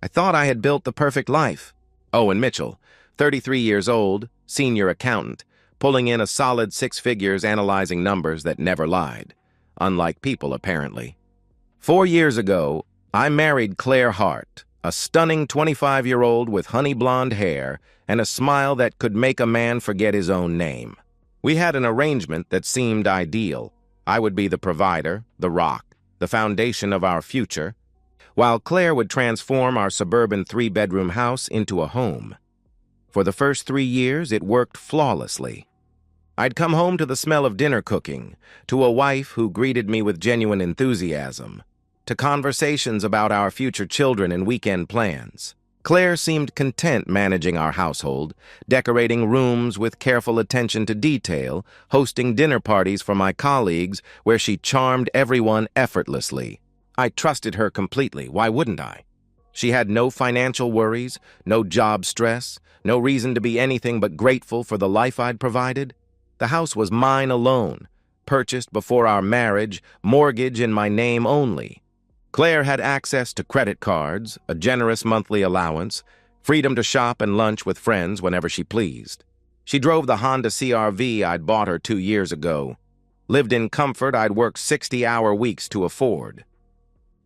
I thought I had built the perfect life. Owen Mitchell, 33 years old, senior accountant, pulling in a solid 6 figures analyzing numbers that never lied. Unlike people, apparently. 4 years ago, I married Claire Hart, a stunning 25-year-old with honey blonde hair and a smile that could make a man forget his own name. We had an arrangement that seemed ideal. I would be the provider, the rock, the foundation of our future, while Claire would transform our suburban 3-bedroom house into a home. For the first 3 years, it worked flawlessly. I'd come home to the smell of dinner cooking, to a wife who greeted me with genuine enthusiasm, to conversations about our future children and weekend plans. Claire seemed content managing our household, decorating rooms with careful attention to detail, hosting dinner parties for my colleagues where she charmed everyone effortlessly. I trusted her completely. Why wouldn't I? She had no financial worries, no job stress, no reason to be anything but grateful for the life I'd provided. The house was mine alone, purchased before our marriage, mortgage in my name only. Claire had access to credit cards, a generous monthly allowance, freedom to shop and lunch with friends whenever she pleased. She drove the Honda CR-V I'd bought her 2 years ago, lived in comfort I'd worked 60-hour weeks to afford.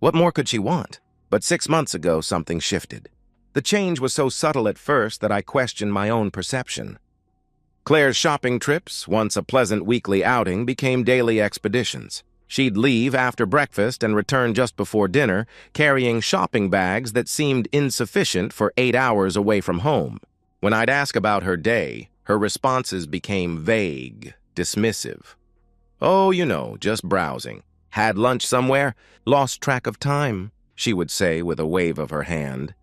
What more could she want? But 6 months ago, something shifted. The change was so subtle at first that I questioned my own perception. Claire's shopping trips, once a pleasant weekly outing, became daily expeditions. She'd leave after breakfast and return just before dinner, carrying shopping bags that seemed insufficient for 8 hours away from home. When I'd ask about her day, her responses became vague, dismissive. "Oh, you know, just browsing. Had lunch somewhere? Lost track of time," she would say with a wave of her hand.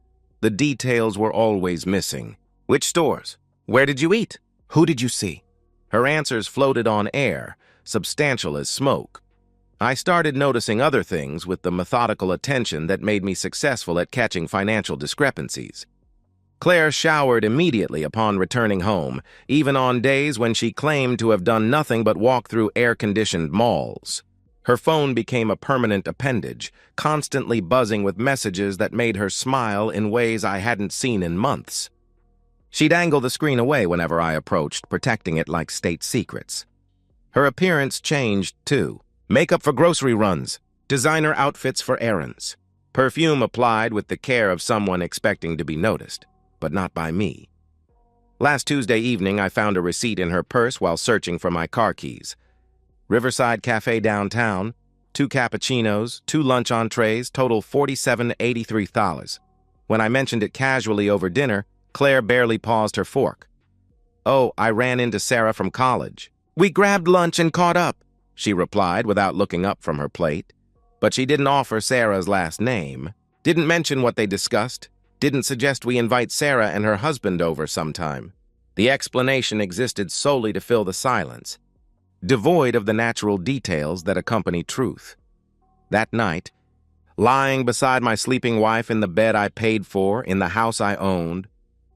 The details were always missing. "Which stores? Where did you eat? Who did you see?" Her answers floated on air, substantial as smoke. I started noticing other things with the methodical attention that made me successful at catching financial discrepancies. Claire showered immediately upon returning home, even on days when she claimed to have done nothing but walk through air-conditioned malls. Her phone became a permanent appendage, constantly buzzing with messages that made her smile in ways I hadn't seen in months. She'd angle the screen away whenever I approached, protecting it like state secrets. Her appearance changed, too. Makeup for grocery runs, designer outfits for errands, perfume applied with the care of someone expecting to be noticed, but not by me. Last Tuesday evening, I found a receipt in her purse while searching for my car keys. Riverside Cafe downtown, 2 cappuccinos, 2 lunch entrees, total $47.83. When I mentioned it casually over dinner, Claire barely paused her fork. "Oh, I ran into Sarah from college. We grabbed lunch and caught up," she replied without looking up from her plate. But she didn't offer Sarah's last name, didn't mention what they discussed, didn't suggest we invite Sarah and her husband over sometime. The explanation existed solely to fill the silence, devoid of the natural details that accompany truth. That night, lying beside my sleeping wife in the bed I paid for in the house I owned,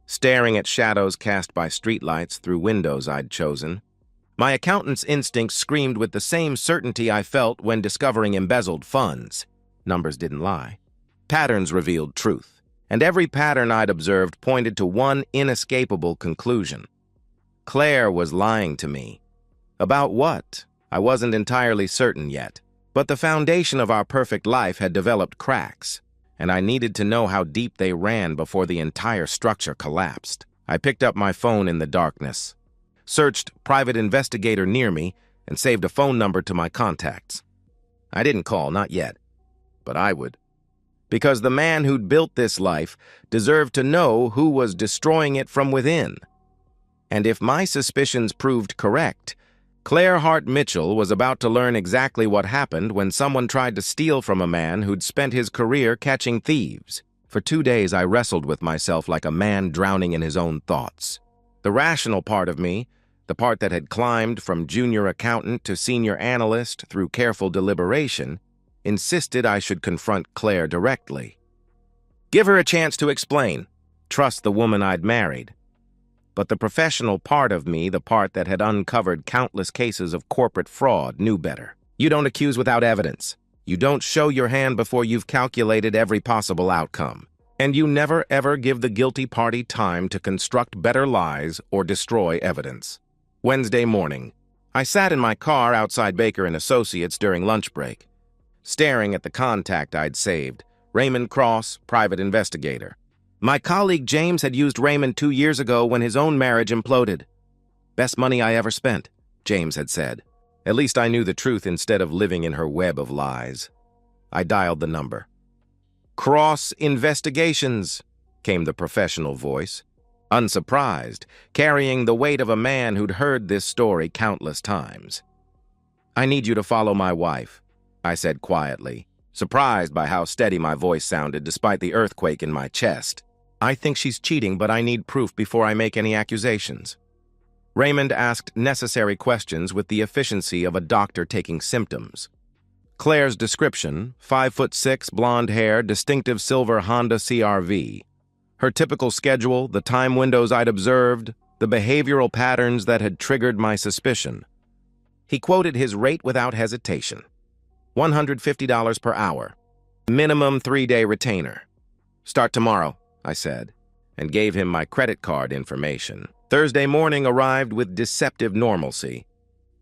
staring at shadows cast by streetlights through windows I'd chosen, my accountant's instincts screamed with the same certainty I felt when discovering embezzled funds. Numbers didn't lie. Patterns revealed truth, and every pattern I'd observed pointed to one inescapable conclusion. Claire was lying to me. About what? I wasn't entirely certain yet, but the foundation of our perfect life had developed cracks, and I needed to know how deep they ran before the entire structure collapsed. I picked up my phone in the darkness, searched private investigator near me, and saved a phone number to my contacts. I didn't call, not yet, but I would. Because the man who'd built this life deserved to know who was destroying it from within. And if my suspicions proved correct, Claire Hart Mitchell was about to learn exactly what happened when someone tried to steal from a man who'd spent his career catching thieves. For 2 days, I wrestled with myself like a man drowning in his own thoughts. The rational part of me, the part that had climbed from junior accountant to senior analyst through careful deliberation, insisted I should confront Claire directly. Give her a chance to explain. Trust the woman I'd married. But the professional part of me, the part that had uncovered countless cases of corporate fraud, knew better. You don't accuse without evidence. You don't show your hand before you've calculated every possible outcome. And you never ever give the guilty party time to construct better lies or destroy evidence. Wednesday morning. I sat in my car outside Baker & Associates during lunch break, staring at the contact I'd saved, Raymond Cross, private investigator. My colleague James had used Raymond 2 years ago when his own marriage imploded. Best money I ever spent, James had said. At least I knew the truth instead of living in her web of lies. I dialed the number. "Cross Investigations," came the professional voice, unsurprised, carrying the weight of a man who'd heard this story countless times. "I need you to follow my wife," I said quietly, surprised by how steady my voice sounded despite the earthquake in my chest. "I think she's cheating, but I need proof before I make any accusations." Raymond asked necessary questions with the efficiency of a doctor taking symptoms. Claire's description: 5'6", blonde hair, distinctive silver Honda CR-V. Her typical schedule, the time windows I'd observed, the behavioral patterns that had triggered my suspicion. He quoted his rate without hesitation. $150 per hour. Minimum 3-day retainer. "Start tomorrow," I said, and gave him my credit card information. Thursday morning arrived with deceptive normalcy.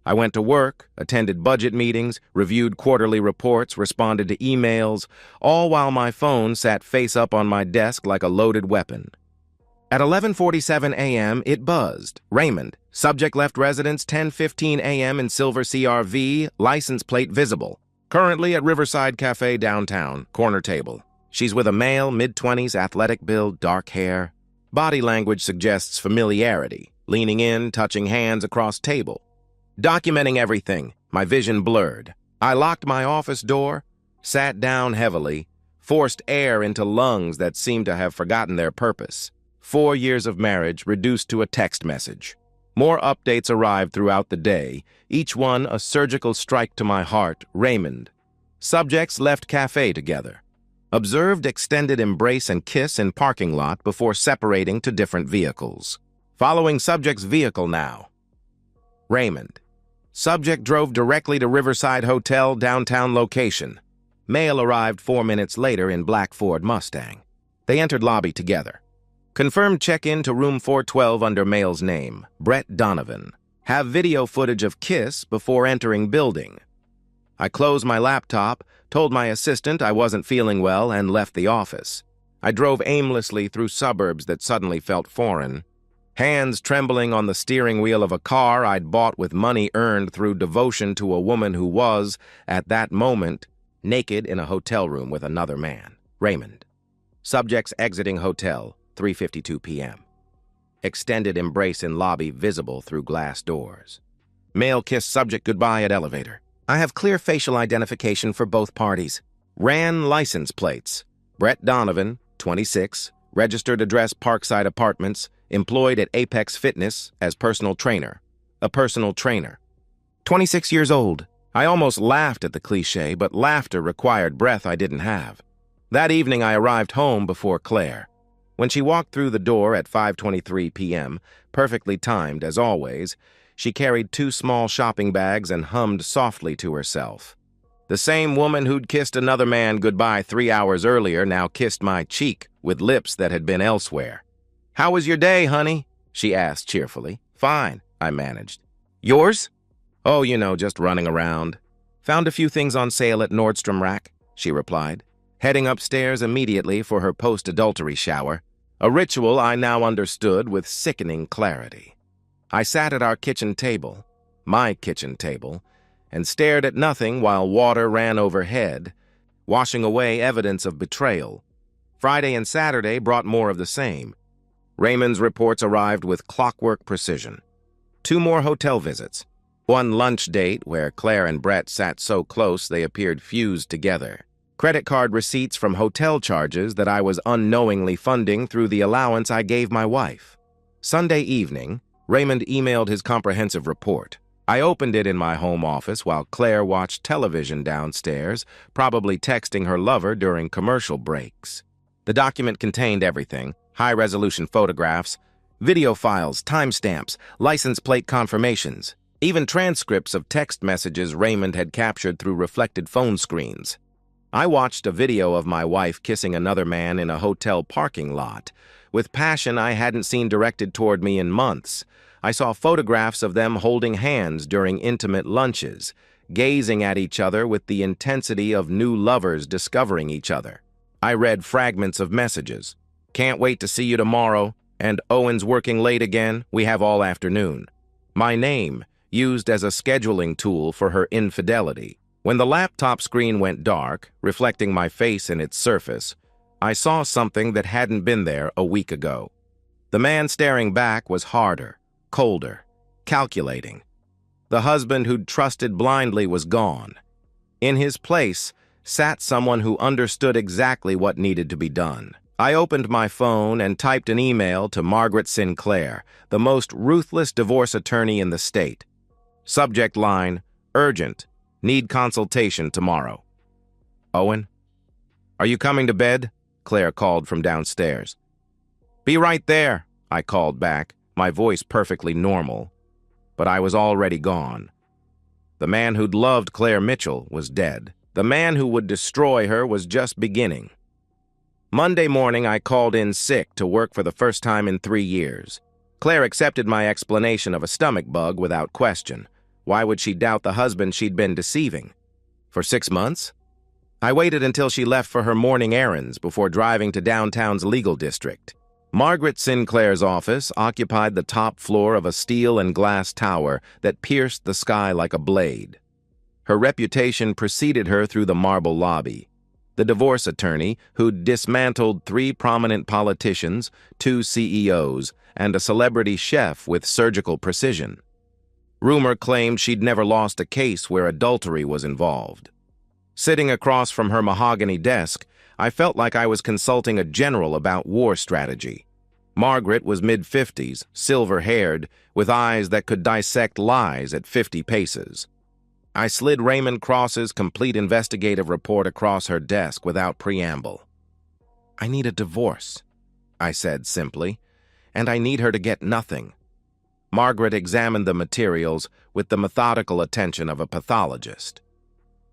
I went to work, attended budget meetings, reviewed quarterly reports, responded to emails, all while my phone sat face up on my desk like a loaded weapon. At 11:47 a.m., it buzzed. Raymond. Subject left residence 10:15 a.m. in silver CR-V, license plate visible. Currently at Riverside Cafe downtown, corner table. She's with a male, mid-20s, athletic build, dark hair. Body language suggests familiarity, leaning in, touching hands across table. Documenting everything, my vision blurred. I locked my office door, sat down heavily, forced air into lungs that seemed to have forgotten their purpose. 4 years of marriage reduced to a text message. More updates arrived throughout the day, each one a surgical strike to my heart. Raymond. Subjects left cafe together. Observed extended embrace and kiss in parking lot before separating to different vehicles. Following subject's vehicle now. Raymond. Subject drove directly to Riverside Hotel, downtown location. Mail arrived 4 minutes later in black Ford Mustang. They entered lobby together. Confirmed check-in to room 412 under male's name, Brett Donovan. Have video footage of kiss before entering building. I closed my laptop, told my assistant I wasn't feeling well, and left the office. I drove aimlessly through suburbs that suddenly felt foreign. Hands trembling on the steering wheel of a car I'd bought with money earned through devotion to a woman who was, at that moment, naked in a hotel room with another man. Raymond. Subjects exiting hotel, 3:52 p.m. Extended embrace in lobby visible through glass doors. Male kiss subject goodbye at elevator. I have clear facial identification for both parties. Ran license plates. Brett Donovan, 26, registered address Parkside Apartments, employed at Apex Fitness as personal trainer. A personal trainer. 26 years old. I almost laughed at the cliche, but laughter required breath I didn't have. That evening I arrived home before Claire. When she walked through the door at 5:23 p.m., perfectly timed as always, she carried 2 small shopping bags and hummed softly to herself. The same woman who'd kissed another man goodbye 3 hours earlier now kissed my cheek with lips that had been elsewhere. "How was your day, honey?" she asked cheerfully. "Fine," I managed. "Yours?" "Oh, just running around. Found a few things on sale at Nordstrom Rack," she replied, heading upstairs immediately for her post-adultery shower, a ritual I now understood with sickening clarity. I sat at our kitchen table, my kitchen table, and stared at nothing while water ran overhead, washing away evidence of betrayal. Friday and Saturday brought more of the same. Raymond's reports arrived with clockwork precision. 2 more hotel visits. 1 lunch date where Claire and Brett sat so close they appeared fused together. Credit card receipts from hotel charges that I was unknowingly funding through the allowance I gave my wife. Sunday evening, Raymond emailed his comprehensive report. I opened it in my home office while Claire watched television downstairs, probably texting her lover during commercial breaks. The document contained everything: high-resolution photographs, video files, timestamps, license plate confirmations, even transcripts of text messages Raymond had captured through reflected phone screens. I watched a video of my wife kissing another man in a hotel parking lot, with passion I hadn't seen directed toward me in months. I saw photographs of them holding hands during intimate lunches, gazing at each other with the intensity of new lovers discovering each other. I read fragments of messages. "Can't wait to see you tomorrow," and "Owen's working late again, we have all afternoon." My name, used as a scheduling tool for her infidelity. When the laptop screen went dark, reflecting my face in its surface, I saw something that hadn't been there a week ago. The man staring back was harder, colder, calculating. The husband who'd trusted blindly was gone. In his place sat someone who understood exactly what needed to be done. I opened my phone and typed an email to Margaret Sinclair, the most ruthless divorce attorney in the state. Subject line, "Urgent. Need consultation tomorrow." "Owen? Are you coming to bed?" Claire called from downstairs. "Be right there," I called back, my voice perfectly normal. But I was already gone. The man who'd loved Claire Mitchell was dead. The man who would destroy her was just beginning. Monday morning, I called in sick to work for the first time in 3 years. Claire accepted my explanation of a stomach bug without question. Why would she doubt the husband she'd been deceiving? For 6 months? I waited until she left for her morning errands before driving to downtown's legal district. Margaret Sinclair's office occupied the top floor of a steel and glass tower that pierced the sky like a blade. Her reputation preceded her through the marble lobby. The divorce attorney, who'd dismantled 3 prominent politicians, 2 CEOs, and a celebrity chef with surgical precision. Rumor claimed she'd never lost a case where adultery was involved. Sitting across from her mahogany desk, I felt like I was consulting a general about war strategy. Margaret was mid-50s, silver-haired, with eyes that could dissect lies at 50 paces. I slid Raymond Cross's complete investigative report across her desk without preamble. "I need a divorce," I said simply, "and I need her to get nothing." Margaret examined the materials with the methodical attention of a pathologist.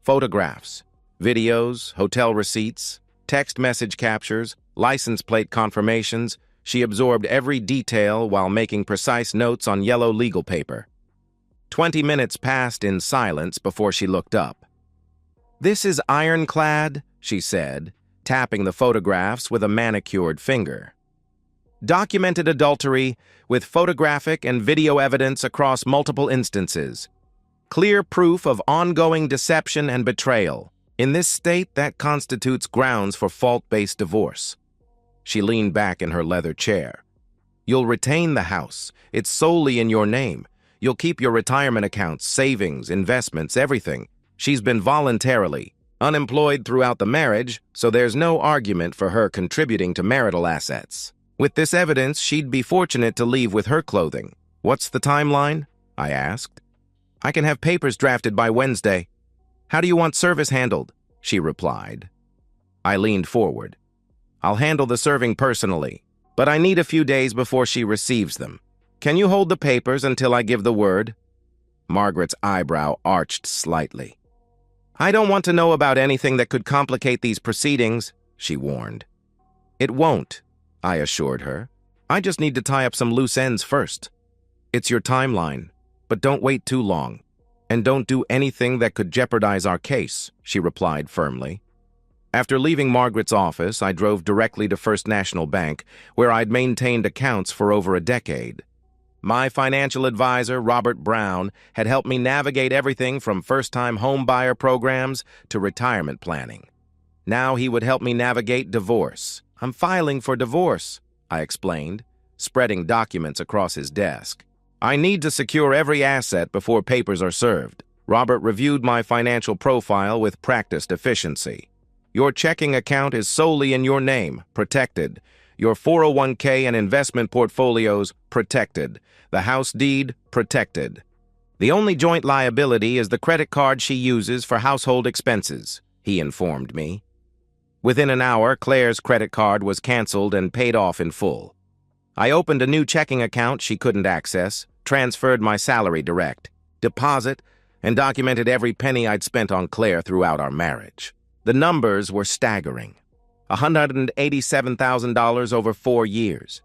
Photographs, videos, hotel receipts, text message captures, license plate confirmations. She absorbed every detail while making precise notes on yellow legal paper. 20 minutes passed in silence before she looked up. "This is ironclad," she said, tapping the photographs with a manicured finger. "Documented adultery with photographic and video evidence across multiple instances. Clear proof of ongoing deception and betrayal. In this state, that constitutes grounds for fault-based divorce." She leaned back in her leather chair. "You'll retain the house. It's solely in your name. You'll keep your retirement accounts, savings, investments, everything. She's been voluntarily unemployed throughout the marriage, so there's no argument for her contributing to marital assets. With this evidence, she'd be fortunate to leave with her clothing." "What's the timeline?" I asked. "I can have papers drafted by Wednesday." "How do you want service handled?" she replied. I leaned forward. "I'll handle the serving personally, but I need a few days before she receives them. Can you hold the papers until I give the word?" Margaret's eyebrow arched slightly. "I don't want to know about anything that could complicate these proceedings," she warned. "It won't," I assured her. "I just need to tie up some loose ends first." "It's your timeline, but don't wait too long. And don't do anything that could jeopardize our case," she replied firmly. After leaving Margaret's office, I drove directly to First National Bank, where I'd maintained accounts for over a decade. My financial advisor, Robert Brown, had helped me navigate everything from first-time home buyer programs to retirement planning. Now he would help me navigate divorce. "I'm filing for divorce," I explained, spreading documents across his desk. "I need to secure every asset before papers are served." Robert reviewed my financial profile with practiced efficiency. "Your checking account is solely in your name, protected. Your 401k and investment portfolios, protected. The house deed, protected. The only joint liability is the credit card she uses for household expenses," he informed me. Within an hour, Claire's credit card was canceled and paid off in full. I opened a new checking account she couldn't access, transferred my salary direct, deposit, and documented every penny I'd spent on Claire throughout our marriage. The numbers were staggering. $187,000 over 4 years.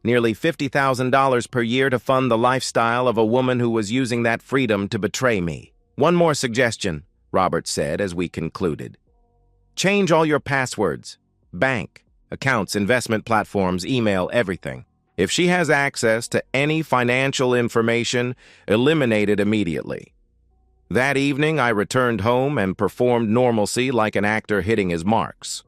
Nearly $50,000 per year to fund the lifestyle of a woman who was using that freedom to betray me. "One more suggestion," Robert said as we concluded. "Change all your passwords. Bank, accounts, investment platforms, email, everything. If she has access to any financial information, eliminate it immediately." That evening, I returned home and performed normalcy like an actor hitting his marks.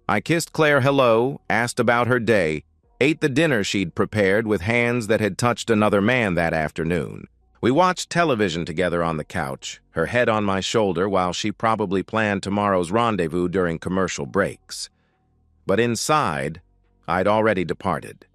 I kissed Claire hello, asked about her day, ate the dinner she'd prepared with hands that had touched another man that afternoon. We watched television together on the couch, her head on my shoulder while she probably planned tomorrow's rendezvous during commercial breaks. But inside, I'd already departed.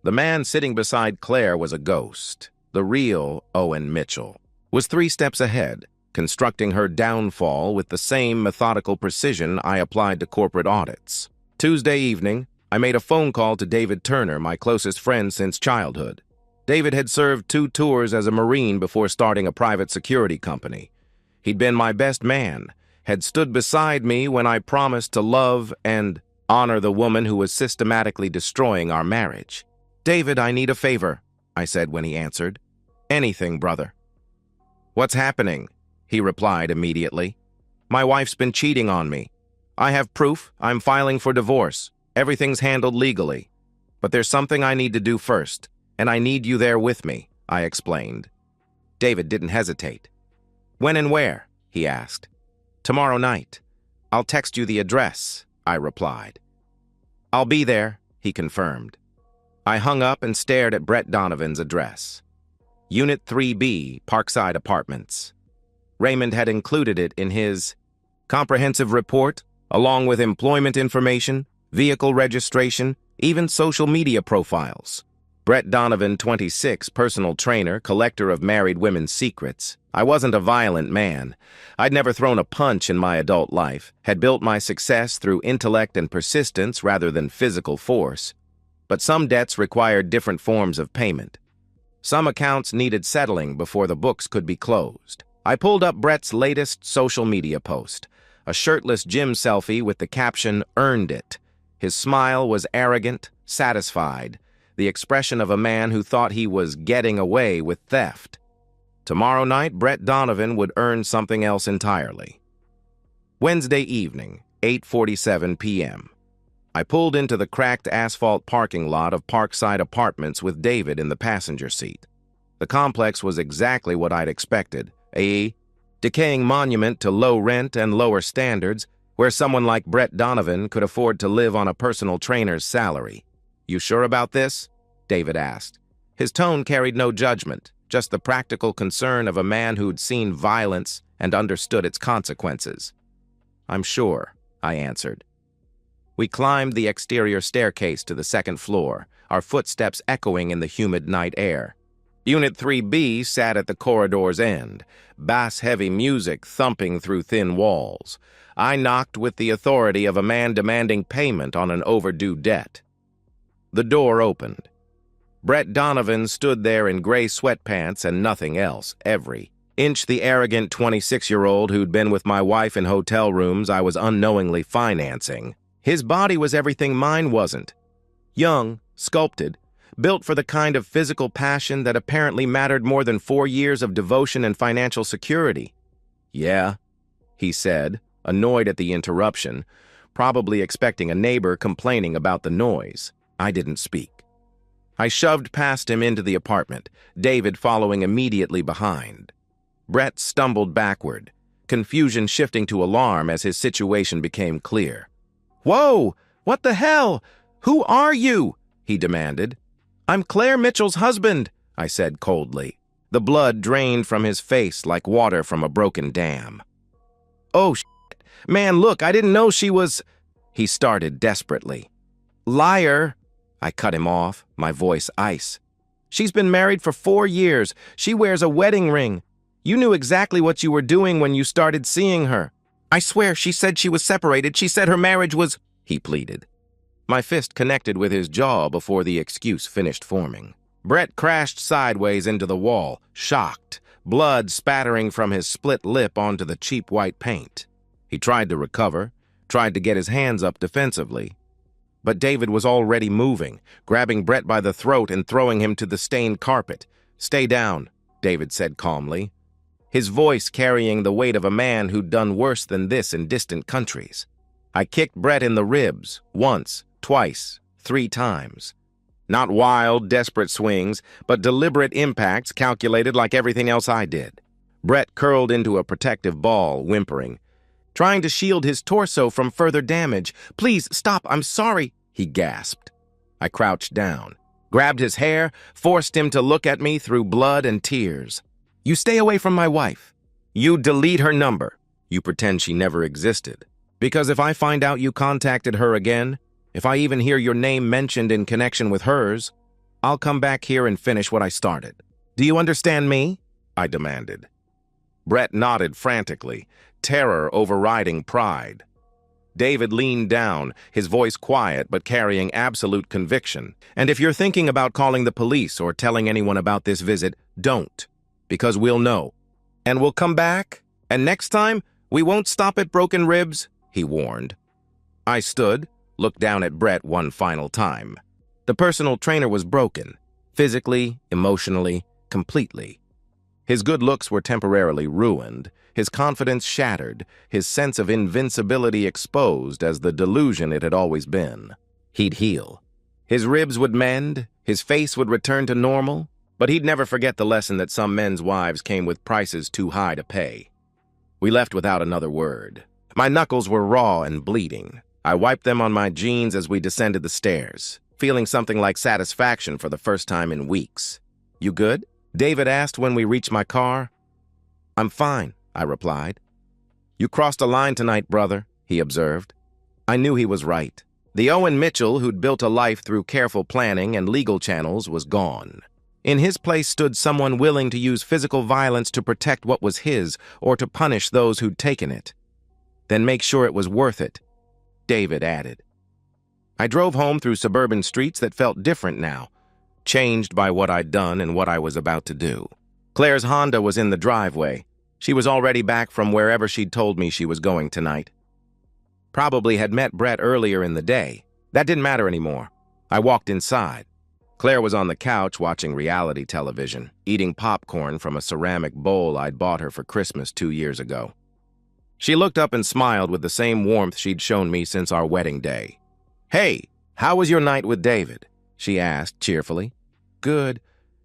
The man sitting beside Claire was a ghost. The real Owen Mitchell was 3 steps ahead, constructing her downfall with the same methodical precision I applied to corporate audits. Tuesday evening, I made a phone call to David Turner, my closest friend since childhood. David had served 2 tours as a Marine before starting a private security company. He'd been my best man, had stood beside me when I promised to love and honor the woman who was systematically destroying our marriage. "David, I need a favor," I said when he answered. "Anything, brother." "What's happening?" he replied immediately. "My wife's been cheating on me. I have proof. I'm filing for divorce. Everything's handled legally. But there's something I need to do first, and I need you there with me," I explained. David didn't hesitate. "When and where?" he asked. "Tomorrow night. I'll text you the address," I replied. "I'll be there," he confirmed. I hung up and stared at Brett Donovan's address. Unit 3B, Parkside Apartments. Raymond had included it in his comprehensive report, along with employment information, vehicle registration, even social media profiles. Brett Donovan, 26, personal trainer, collector of married women's secrets. I wasn't a violent man. I'd never thrown a punch in my adult life, had built my success through intellect and persistence rather than physical force. But some debts required different forms of payment. Some accounts needed settling before the books could be closed. I pulled up Brett's latest social media post, a shirtless gym selfie with the caption, "Earned it." His smile was arrogant, satisfied, the expression of a man who thought he was getting away with theft. Tomorrow night, Brett Donovan would earn something else entirely. Wednesday evening, 8:47 p.m. I pulled into the cracked asphalt parking lot of Parkside Apartments with David in the passenger seat. The complex was exactly what I'd expected, a decaying monument to low rent and lower standards, where someone like Brett Donovan could afford to live on a personal trainer's salary. "You sure about this?" David asked. His tone carried no judgment, just the practical concern of a man who'd seen violence and understood its consequences. "I'm sure," I answered. We climbed the exterior staircase to the second floor, our footsteps echoing in the humid night air. Unit 3B sat at the corridor's end, bass-heavy music thumping through thin walls. I knocked with the authority of a man demanding payment on an overdue debt. The door opened. Brett Donovan stood there in gray sweatpants and nothing else, every inch the arrogant 26-year-old who'd been with my wife in hotel rooms I was unknowingly financing. His body was everything mine wasn't. Young, sculpted, built for the kind of physical passion that apparently mattered more than 4 years of devotion and financial security. "Yeah," he said, annoyed at the interruption, probably expecting a neighbor complaining about the noise. I didn't speak. I shoved past him into the apartment, David following immediately behind. Brett stumbled backward, confusion shifting to alarm as his situation became clear. "Whoa! What the hell? Who are you?" he demanded. "I'm Claire Mitchell's husband," I said coldly. The blood drained from his face like water from a broken dam. "Oh, shit. Man, look, I didn't know she was—" he started desperately. "Liar!" I cut him off, my voice ice. "She's been married for 4 years. She wears a wedding ring. You knew exactly what you were doing when you started seeing her. I swear she said she was separated. She said her marriage was—" he pleaded. My fist connected with his jaw before the excuse finished forming. Brett crashed sideways into the wall, shocked, blood spattering from his split lip onto the cheap white paint. He tried to recover, tried to get his hands up defensively. But David was already moving, grabbing Brett by the throat and throwing him to the stained carpet. "Stay down," David said calmly, his voice carrying the weight of a man who'd done worse than this in distant countries. I kicked Brett in the ribs, once, twice, 3 times. Not wild, desperate swings, but deliberate impacts calculated like everything else I did. Brett curled into a protective ball, whimpering, trying to shield his torso from further damage. "Please, stop, I'm sorry," he gasped. I crouched down, grabbed his hair, forced him to look at me through blood and tears. "You stay away from my wife. You delete her number. You pretend she never existed. Because if I find out you contacted her again, if I even hear your name mentioned in connection with hers, I'll come back here and finish what I started. Do you understand me?" I demanded. Brett nodded frantically, terror overriding pride. David leaned down, his voice quiet but carrying absolute conviction. "And if you're thinking about calling the police or telling anyone about this visit, don't. Because we'll know. And we'll come back, and next time, we won't stop at broken ribs," he warned. I stood, looked down at Brett one final time. The personal trainer was broken, physically, emotionally, completely. His good looks were temporarily ruined, his confidence shattered, his sense of invincibility exposed as the delusion it had always been. He'd heal. His ribs would mend, his face would return to normal, but he'd never forget the lesson that some men's wives came with prices too high to pay. We left without another word. My knuckles were raw and bleeding. I wiped them on my jeans as we descended the stairs, feeling something like satisfaction for the first time in weeks. "You good?" David asked when we reached my car. "I'm fine," I replied. "You crossed a line tonight, brother," he observed. I knew he was right. The Owen Mitchell who'd built a life through careful planning and legal channels was gone. In his place stood someone willing to use physical violence to protect what was his or to punish those who'd taken it. "Then make sure it was worth it," David added. I drove home through suburban streets that felt different now, changed by what I'd done and what I was about to do. Claire's Honda was in the driveway. She was already back from wherever she'd told me she was going tonight. Probably had met Brett earlier in the day. That didn't matter anymore. I walked inside. Claire was on the couch watching reality television, eating popcorn from a ceramic bowl I'd bought her for Christmas 2 years ago. She looked up and smiled with the same warmth she'd shown me since our wedding day. "Hey, how was your night with David?" she asked cheerfully. "Good.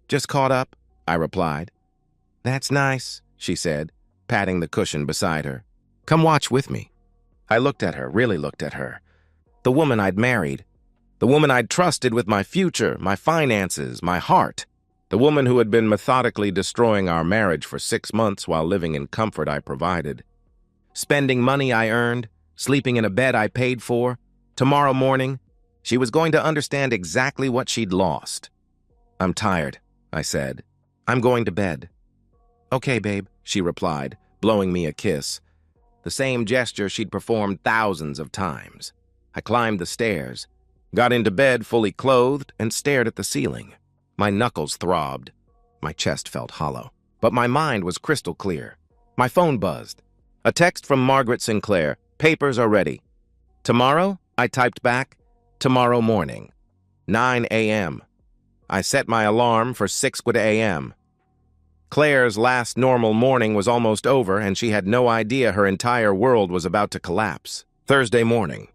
Just caught up," I replied. "That's nice," she said, patting the cushion beside her. "Come watch with me." I looked at her, really looked at her. The woman I'd married. The woman I'd trusted with my future, my finances, my heart. The woman who had been methodically destroying our marriage for 6 months while living in comfort I provided. Spending money I earned, sleeping in a bed I paid for. Tomorrow morning, she was going to understand exactly what she'd lost. "I'm tired," I said. "I'm going to bed." "Okay, babe," she replied, blowing me a kiss. The same gesture she'd performed thousands of times. I climbed the stairs, got into bed fully clothed, and stared at the ceiling. My knuckles throbbed. My chest felt hollow. But my mind was crystal clear. My phone buzzed. A text from Margaret Sinclair. "Papers are ready." "Tomorrow?" I typed back. "Tomorrow morning. 9 a.m. I set my alarm for 6 a.m. Claire's last normal morning was almost over, and she had no idea her entire world was about to collapse. Thursday morning.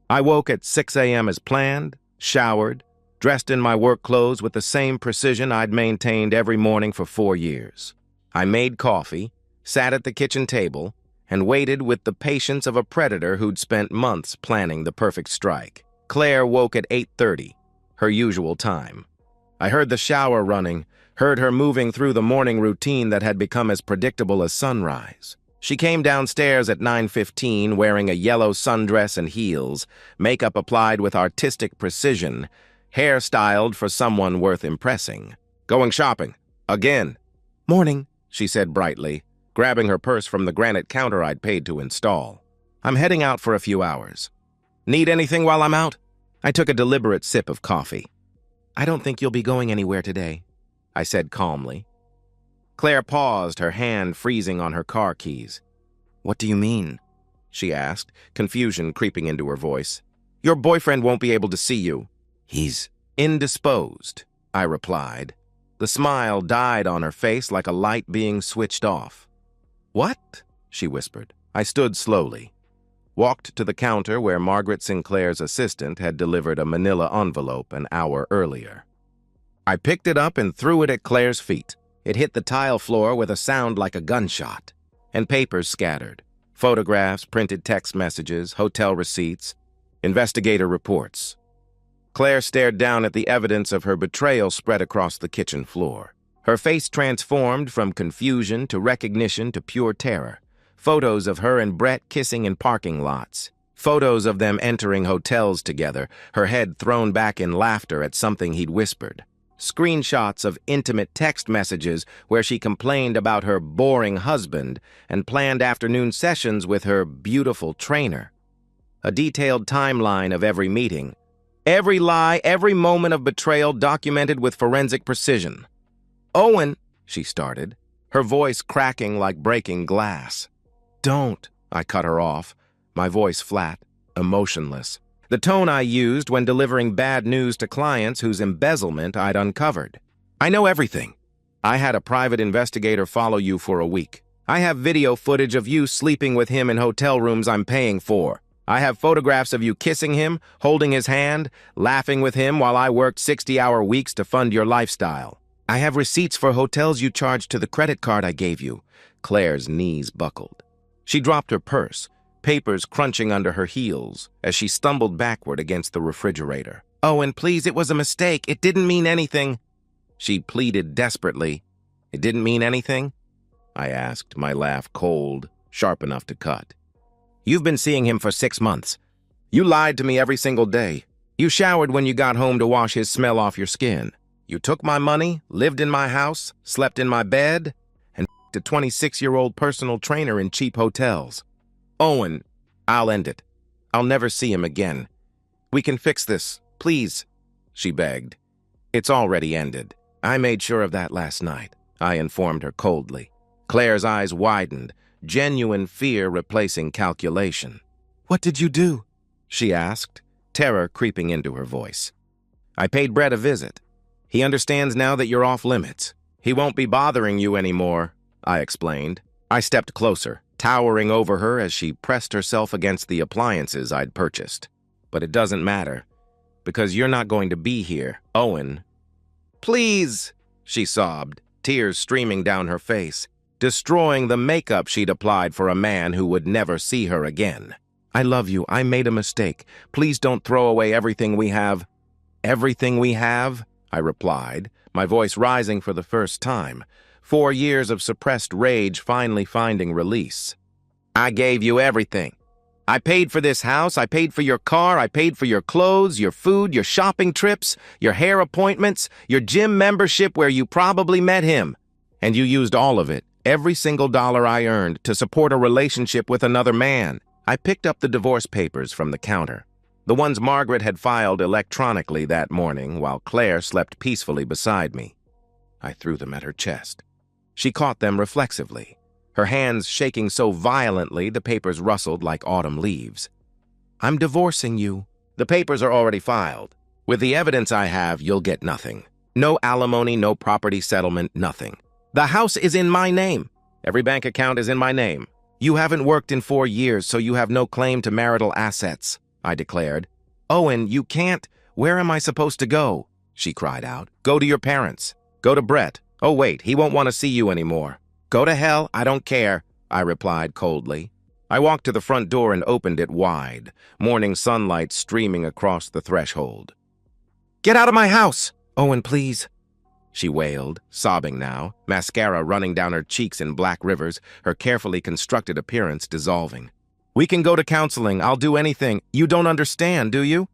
I woke at 6 a.m. as planned, showered, dressed in my work clothes with the same precision I'd maintained every morning for 4 years. I made coffee, sat at the kitchen table, and waited with the patience of a predator who'd spent months planning the perfect strike. Claire woke at 8:30, her usual time. I heard the shower running, heard her moving through the morning routine that had become as predictable as sunrise. She came downstairs at 9:15 wearing a yellow sundress and heels, makeup applied with artistic precision, hair styled for someone worth impressing. "Going shopping. Again." "Morning," she said brightly, grabbing her purse from the granite counter I'd paid to install. "I'm heading out for a few hours. Need anything while I'm out?" I took a deliberate sip of coffee. "I don't think you'll be going anywhere today," I said calmly. Claire paused, her hand freezing on her car keys. "What do you mean?" she asked, confusion creeping into her voice. Your boyfriend won't be able to see you. He's indisposed, I replied. The smile died on her face like a light being switched off. What? She whispered. I stood slowly, walked to the counter where Margaret Sinclair's assistant had delivered a manila envelope an hour earlier. I picked it up and threw it at Claire's feet. It hit the tile floor with a sound like a gunshot, and papers scattered. Photographs, printed text messages, hotel receipts, investigator reports. Claire stared down at the evidence of her betrayal spread across the kitchen floor. Her face transformed from confusion to recognition to pure terror. Photos of her and Brett kissing in parking lots. Photos of them entering hotels together, her head thrown back in laughter at something he'd whispered. Screenshots of intimate text messages where she complained about her boring husband and planned afternoon sessions with her beautiful trainer. A detailed timeline of every meeting. Every lie, every moment of betrayal documented with forensic precision. Owen, she started, her voice cracking like breaking glass. Don't, I cut her off, my voice flat, emotionless. The tone I used when delivering bad news to clients whose embezzlement I'd uncovered. I know everything. I had a private investigator follow you for a week. I have video footage of you sleeping with him in hotel rooms I'm paying for. I have photographs of you kissing him, holding his hand, laughing with him while I worked 60-hour weeks to fund your lifestyle. I have receipts for hotels you charged to the credit card I gave you. Claire's knees buckled. She dropped her purse, papers crunching under her heels as she stumbled backward against the refrigerator. Owen, please, it was a mistake. It didn't mean anything. She pleaded desperately. It didn't mean anything? I asked, my laugh cold, sharp enough to cut. You've been seeing him for 6 months. You lied to me every single day. You showered when you got home to wash his smell off your skin. You took my money, lived in my house, slept in my bed, and a 26-year-old personal trainer in cheap hotels. Owen, I'll end it. I'll never see him again. We can fix this, please, she begged. It's already ended. I made sure of that last night, I informed her coldly. Claire's eyes widened, genuine fear replacing calculation. What did you do? She asked, terror creeping into her voice. I paid Brett a visit. He understands now that you're off limits. He won't be bothering you anymore, I explained. I stepped closer, towering over her as she pressed herself against the appliances I'd purchased. But it doesn't matter, because you're not going to be here, Owen. Please, she sobbed, tears streaming down her face, destroying the makeup she'd applied for a man who would never see her again. I love you. I made a mistake. Please don't throw away everything we have. Everything we have? I replied, my voice rising for the first time. 4 years of suppressed rage finally finding release. I gave you everything. I paid for this house, I paid for your car, I paid for your clothes, your food, your shopping trips, your hair appointments, your gym membership where you probably met him. And you used all of it, every single dollar I earned, to support a relationship with another man. I picked up the divorce papers from the counter, the ones Margaret had filed electronically that morning while Claire slept peacefully beside me. I threw them at her chest. She caught them reflexively, her hands shaking so violently the papers rustled like autumn leaves. I'm divorcing you. The papers are already filed. With the evidence I have, you'll get nothing. No alimony, no property settlement, nothing. The house is in my name. Every bank account is in my name. You haven't worked in 4 years, so you have no claim to marital assets, I declared. Owen, you can't. Where am I supposed to go? She cried out. Go to your parents. Go to Brett. Oh, wait, he won't want to see you anymore. Go to hell, I don't care, I replied coldly. I walked to the front door and opened it wide, morning sunlight streaming across the threshold. Get out of my house! Owen, please, she wailed, sobbing now, mascara running down her cheeks in black rivers, her carefully constructed appearance dissolving. We can go to counseling, I'll do anything. You don't understand, do you?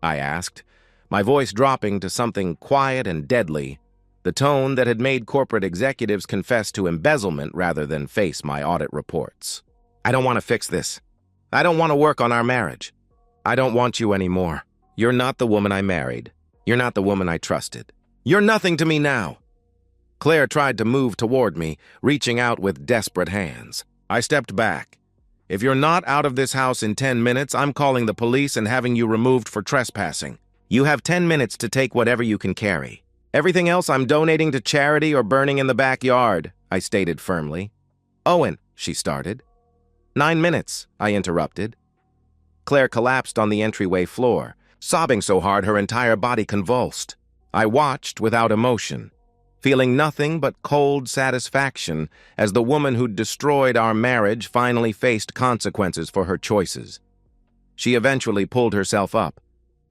I asked, my voice dropping to something quiet and deadly, the tone that had made corporate executives confess to embezzlement rather than face my audit reports. I don't want to fix this. I don't want to work on our marriage. I don't want you anymore. You're not the woman I married. You're not the woman I trusted. You're nothing to me now. Claire tried to move toward me, reaching out with desperate hands. I stepped back. If you're not out of this house in 10 minutes, I'm calling the police and having you removed for trespassing. You have 10 minutes to take whatever you can carry. Everything else I'm donating to charity or burning in the backyard, I stated firmly. Owen, she started. 9 minutes, I interrupted. Claire collapsed on the entryway floor, sobbing so hard her entire body convulsed. I watched without emotion, feeling nothing but cold satisfaction as the woman who'd destroyed our marriage finally faced consequences for her choices. She eventually pulled herself up,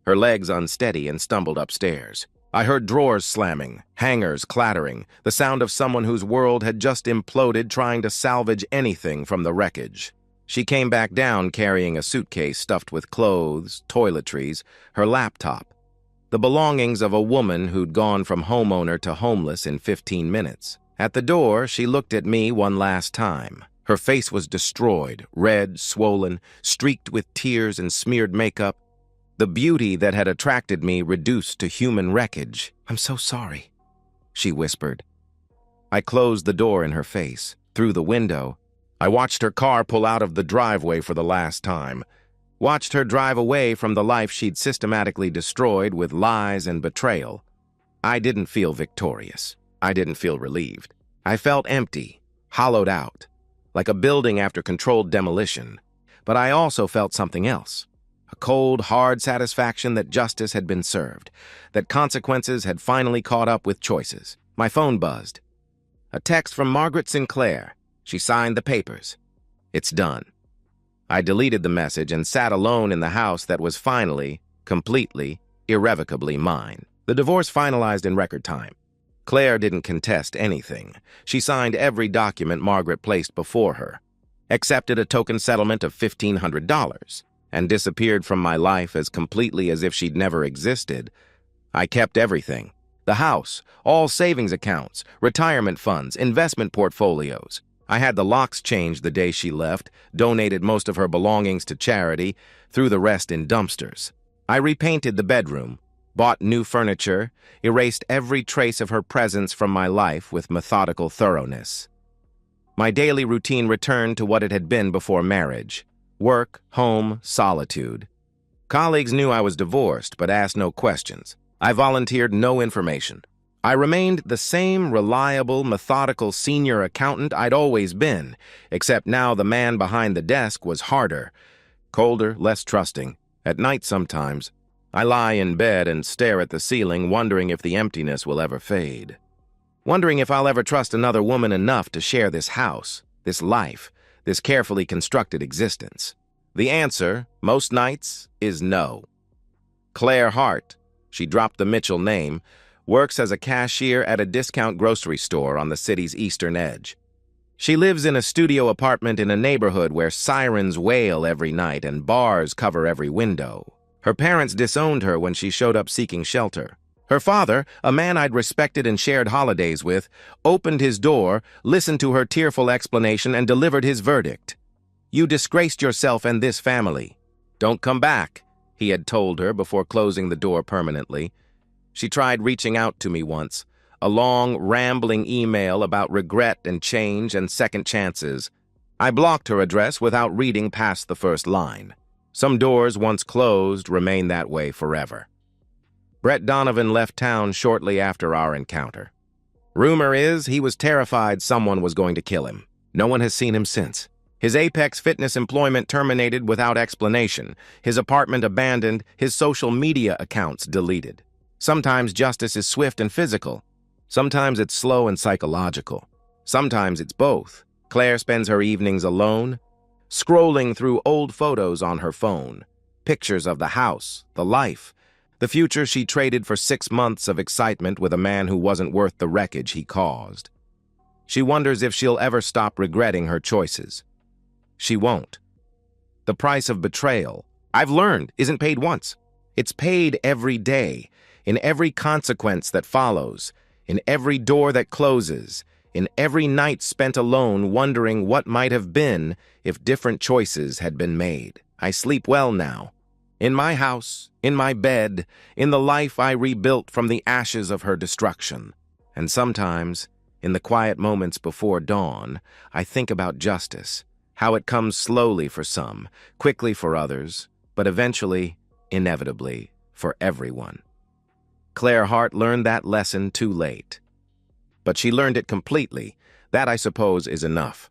her legs unsteady, and stumbled upstairs. I heard drawers slamming, hangers clattering, the sound of someone whose world had just imploded trying to salvage anything from the wreckage. She came back down carrying a suitcase stuffed with clothes, toiletries, her laptop, the belongings of a woman who'd gone from homeowner to homeless in 15 minutes. At the door, she looked at me one last time. Her face was destroyed, red, swollen, streaked with tears and smeared makeup. The beauty that had attracted me reduced to human wreckage. "I'm so sorry," she whispered. I closed the door in her face. Through the window, I watched her car pull out of the driveway for the last time, watched her drive away from the life she'd systematically destroyed with lies and betrayal. I didn't feel victorious. I didn't feel relieved. I felt empty, hollowed out, like a building after controlled demolition. But I also felt something else. A cold, hard satisfaction that justice had been served, that consequences had finally caught up with choices. My phone buzzed. A text from Margaret Sinclair. She signed the papers. It's done. I deleted the message and sat alone in the house that was finally, completely, irrevocably mine. The divorce finalized in record time. Claire didn't contest anything. She signed every document Margaret placed before her, accepted a token settlement of $1,500, and disappeared from my life as completely as if she'd never existed. I kept everything. The house, all savings accounts, retirement funds, investment portfolios. I had the locks changed the day she left, donated most of her belongings to charity, threw the rest in dumpsters. I repainted the bedroom, bought new furniture, erased every trace of her presence from my life with methodical thoroughness. My daily routine returned to what it had been before marriage. Work, home, solitude. Colleagues knew I was divorced, but asked no questions. I volunteered no information. I remained the same reliable, methodical senior accountant I'd always been, except now the man behind the desk was harder, colder, less trusting. At night sometimes, I lie in bed and stare at the ceiling, wondering if the emptiness will ever fade. Wondering if I'll ever trust another woman enough to share this house, this life, this carefully constructed existence. The answer, most nights, is no. Claire Hart, she dropped the Mitchell name, works as a cashier at a discount grocery store on the city's eastern edge. She lives in a studio apartment in a neighborhood where sirens wail every night and bars cover every window. Her parents disowned her when she showed up seeking shelter. Her father, a man I'd respected and shared holidays with, opened his door, listened to her tearful explanation, and delivered his verdict. "You disgraced yourself and this family. Don't come back," he had told her before closing the door permanently. She tried reaching out to me once, a long, rambling email about regret and change and second chances. I blocked her address without reading past the first line. Some doors once closed remain that way forever. Brett Donovan left town shortly after our encounter. Rumor is he was terrified someone was going to kill him. No one has seen him since. His Apex Fitness employment terminated without explanation, his apartment abandoned, his social media accounts deleted. Sometimes justice is swift and physical. Sometimes it's slow and psychological. Sometimes it's both. Claire spends her evenings alone, scrolling through old photos on her phone, pictures of the house, the life, the future she traded for 6 months of excitement with a man who wasn't worth the wreckage he caused. She wonders if she'll ever stop regretting her choices. She won't. The price of betrayal, I've learned, isn't paid once. It's paid every day, in every consequence that follows, in every door that closes, in every night spent alone wondering what might have been if different choices had been made. I sleep well now. In my house, in my bed, in the life I rebuilt from the ashes of her destruction. And sometimes, in the quiet moments before dawn, I think about justice, How it comes slowly for some, quickly for others, but eventually, inevitably, for everyone. Claire Hart learned that lesson too late. But she learned it completely. That, I suppose, is enough.